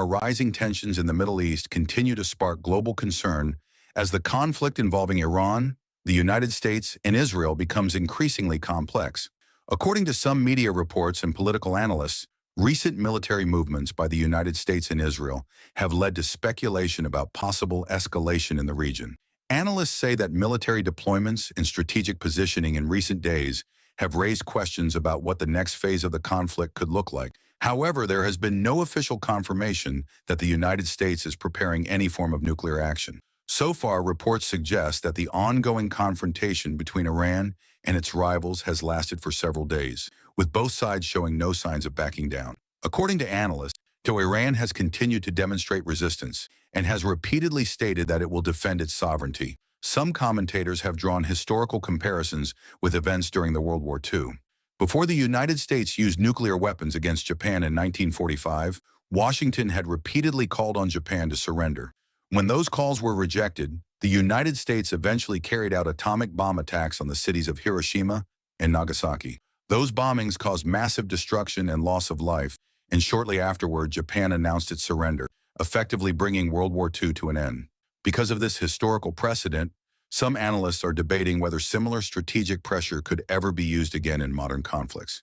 Rising tensions in the Middle East continue to spark global concern as the conflict involving Iran, the United States, and Israel becomes increasingly complex. According to some media reports and political analysts, recent military movements by the United States and Israel have led to speculation about possible escalation in the region. Analysts say that military deployments and strategic positioning in recent days have raised questions about what the next phase of the conflict could look like. However, there has been no official confirmation that the United States is preparing any form of nuclear action. So far, reports suggest that the ongoing confrontation between Iran and its rivals has lasted for several days, with both sides showing no signs of backing down. According to analysts, though Iran has continued to demonstrate resistance and has repeatedly stated that it will defend its sovereignty, some commentators have drawn historical comparisons with events during the World War II. Before the United States used nuclear weapons against Japan in 1945, Washington had repeatedly called on Japan to surrender. When those calls were rejected, the United States eventually carried out atomic bomb attacks on the cities of Hiroshima and Nagasaki. Those bombings caused massive destruction and loss of life, and shortly afterward, Japan announced its surrender, effectively bringing World War II to an end. Because of this historical precedent, some analysts are debating whether similar strategic pressure could ever be used again in modern conflicts.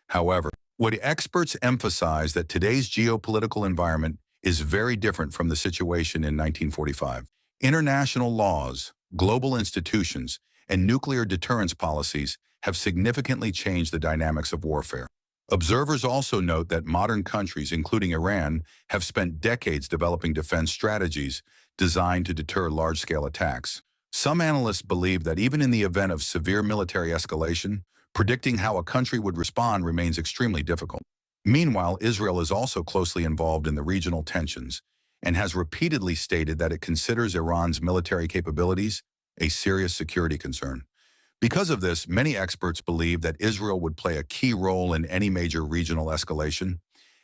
However, what experts emphasize that today's geopolitical environment is very different from the situation in 1945. International laws, global institutions, and nuclear deterrence policies have significantly changed the dynamics of warfare. Observers also note that modern countries, including Iran, have spent decades developing defense strategies designed to deter large-scale attacks. Some analysts believe that even in the event of severe military escalation, predicting how a country would respond remains extremely difficult. Meanwhile, Israel is also closely involved in the regional tensions and has repeatedly stated that it considers Iran's military capabilities a serious security concern. Because of this, many experts believe that Israel would play a key role in any major regional escalation.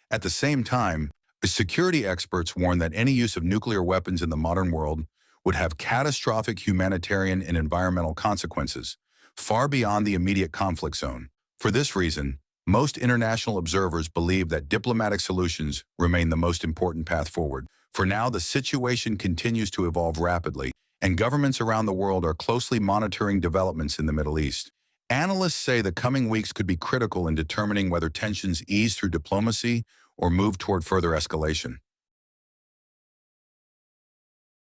At the same time, security experts warn that any use of nuclear weapons in the modern world would have catastrophic humanitarian and environmental consequences, far beyond the immediate conflict zone. For this reason, most international observers believe that diplomatic solutions remain the most important path forward. For now, the situation continues to evolve rapidly, and governments around the world are closely monitoring developments in the Middle East. Analysts say the coming weeks could be critical in determining whether tensions ease through diplomacy or move toward further escalation.